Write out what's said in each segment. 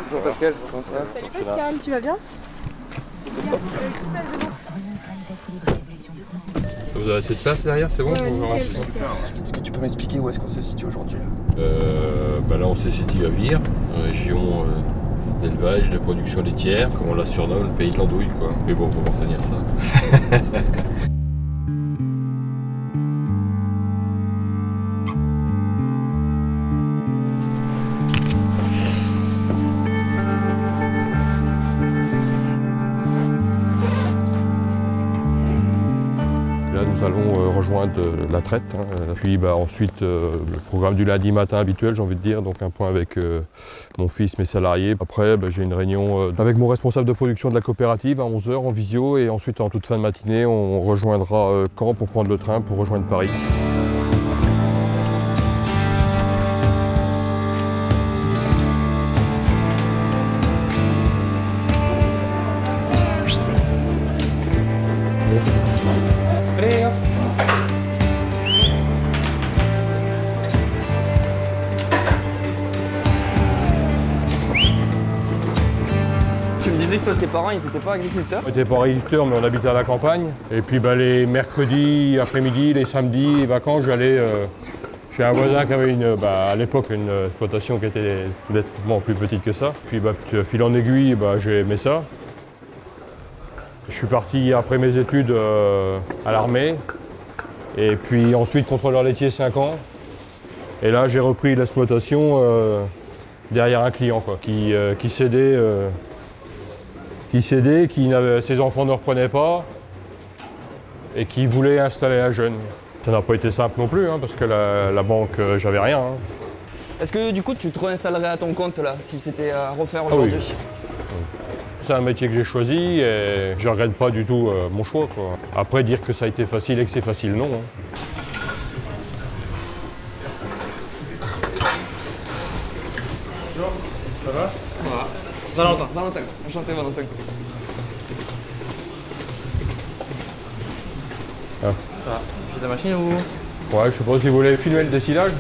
Bonjour Pascal, comment ça va? Salut Pascal, tu vas bien? Vous avez assez de place derrière, c'est bon? Est-ce que tu peux m'expliquer où est-ce qu'on se situe aujourd'hui là? Là on se situe à Vire, région d'élevage, de production laitière, comme on la surnomme, le pays de l'andouille quoi. Mais bon, faut pas retenir ça. Là, nous allons rejoindre la traite. Puis ensuite, le programme du lundi matin habituel, j'ai envie de dire. Donc un point avec mon fils, mes salariés. Après, j'ai une réunion avec mon responsable de production de la coopérative à 11 h en visio. Et ensuite, en toute fin de matinée, on rejoindra Caen pour prendre le train pour rejoindre Paris. Tu me disais que toi tes parents ils étaient pas agriculteurs? On n'était pas agriculteurs mais on habitait à la campagne. Et puis les mercredis après-midi, les samedis, les vacances, j'allais chez un voisin qui avait à l'époque une exploitation qui était nettement plus petite que ça. Puis fil en aiguille, j'ai aimé ça. Je suis parti après mes études à l'armée. Et puis ensuite contrôleur laitier 5 ans. Et là j'ai repris l'exploitation derrière un client quoi, qui cédait. Ses enfants ne reprenaient pas et qui voulait installer un jeune. Ça n'a pas été simple non plus, parce que la banque, j'avais rien. Est-ce que du coup tu te réinstallerais à ton compte là, si c'était à refaire aujourd'hui? Oui. C'est un métier que j'ai choisi et je ne regrette pas du tout mon choix, quoi. Après, dire que ça a été facile et que c'est facile, non. Bonjour, ça va? Voilà. Valentin, enchanté Valentin. Ah. Ah, j'ai ta machine ou? Ouais, je sais pas si vous voulez filmer le dessilage.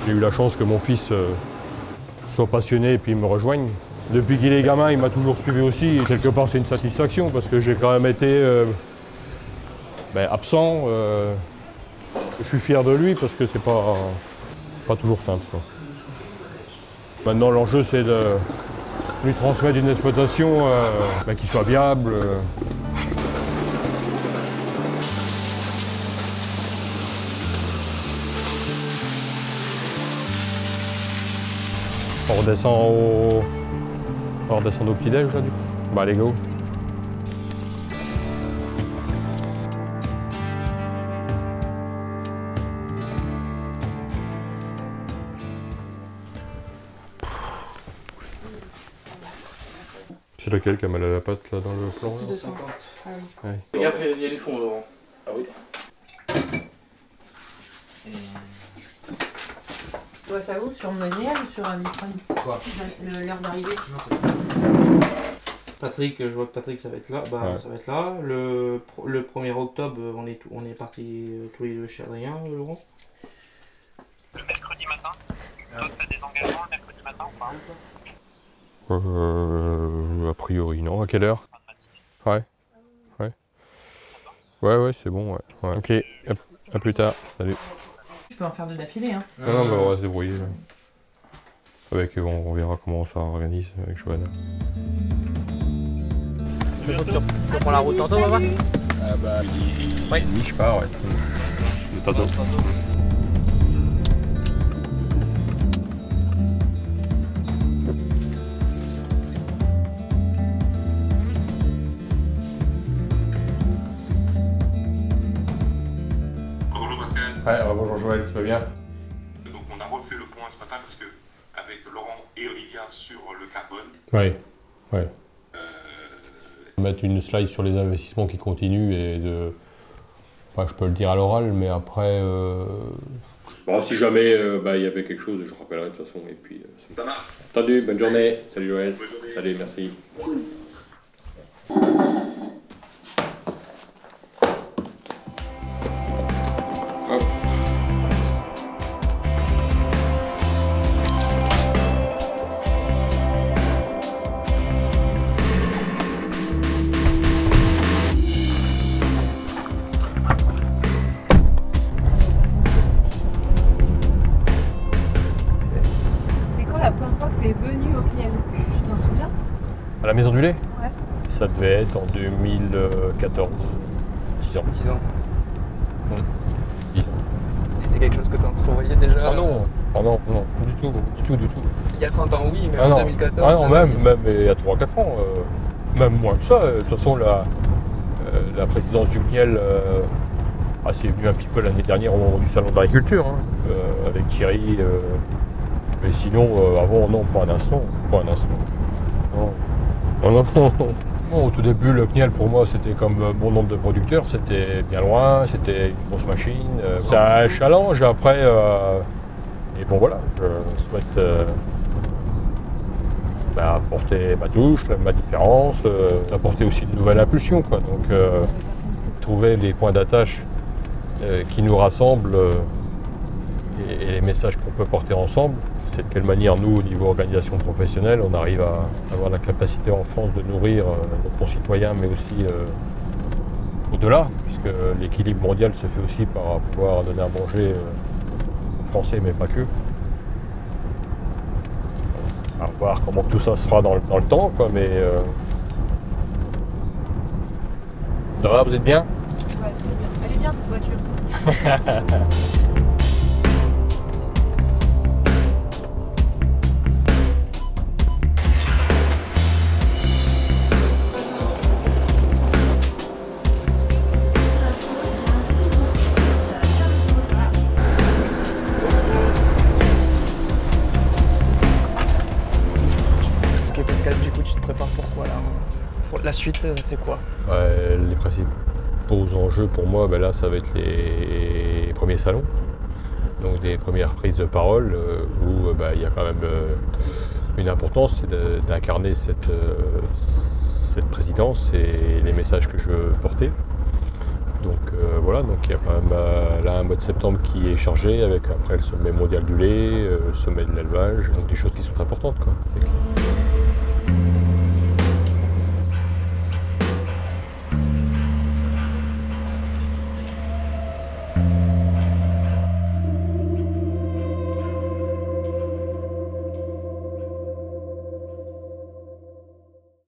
J'ai eu la chance que mon fils soit passionné et puis me rejoigne. Depuis qu'il est gamin, il m'a toujours suivi aussi. Et quelque part, c'est une satisfaction parce que j'ai quand même été absent. Je suis fier de lui parce que c'est pas toujours simple, quoi. Maintenant, l'enjeu, c'est de lui transmettre une exploitation qui soit viable. On redescend au petit-déj, là, du coup. Allez, go. C'est lequel qui a mal à la patte, là, dans le plan? 250. Ah oui. Ouais. Fais gaffe, il y a du fond, Laurent. Ah oui. Ouais, ça où? Sur Monière ou sur Vitron? Quoi? L'heure d'arrivée. Patrick, je vois que Patrick ça va être là. Ouais. Ça va être là. Le 1er octobre, on est partis tous les deux chez Adrien, Laurent. Le mercredi matin? Toi, t'as des engagements le mercredi matin ou pas? A priori, non. À quelle heure? Ouais. Ouais, c'est bon, ouais. Ok, à plus tard. Salut. Je peux en faire deux d'affilée, hein. Non, on va se débrouiller. Là. On verra comment on s'organise avec Joanne. Tu reprends la route tantôt, papa? Oui, je pars, ouais. Tantôt. Bonjour Pascal. Ouais, bonjour Joël, tu vas bien? Donc on a refait le point ce matin parce que avec Laurent et Olivia sur le carbone. Ouais. Mettre une slide sur les investissements qui continuent et de... je peux le dire à l'oral, mais après... si jamais il y avait quelque chose, je rappellerai de toute façon. Et puis, Ça marche. Entendu, bonne journée. Salut Joël. Bonne journée. Salut, merci. Hop. quoi la première fois que t'es venu au CNIEL? Tu t'en souviens? À la Maison du Lait? Ouais. Ça devait être en 2014. 10 ans. 10 ans. 10 ans. Et c'est quelque chose que tu entrevoyais déjà? Ah non, du tout. Il y a 30 ans, oui, mais Ah en non. 2014. Ah non, même il y a 3-4 ans. Même moins que ça. De toute façon, la présidence du CNIEL, c'est venu un petit peu l'année dernière au moment du salon de l'agriculture, hein, avec Thierry. Mais sinon, avant, non, pas un instant. Non. Non, au tout début, le CNIEL pour moi c'était comme bon nombre de producteurs, c'était bien loin, c'était une grosse machine. C'est un challenge après. Et bon voilà, je souhaite apporter ma touche, ma différence, apporter aussi de nouvelles impulsions, quoi. Donc trouver des points d'attache qui nous rassemblent et les messages qu'on peut porter ensemble. C'est de quelle manière nous, au niveau organisation professionnelle, on arrive à avoir la capacité en France de nourrir nos concitoyens, mais aussi au-delà, puisque l'équilibre mondial se fait aussi par pouvoir donner à manger aux Français, mais pas que. À voir comment tout ça se fera dans le temps, quoi, mais... Ça va, vous êtes bien? Ouais, très bien. Elle est bien cette voiture. Ok Pascal, du coup tu te prépares pour quoi là? Pour la suite, c'est quoi? Les principaux enjeux pour moi, là ça va être les premiers salons. Donc des premières prises de parole où il y a quand même une importance, c'est d'incarner cette présidence et les messages que je veux porter. Donc voilà, donc il y a quand même là un mois de septembre qui est chargé avec après le sommet mondial du lait, le sommet de l'élevage, donc des choses qui sont importantes, quoi.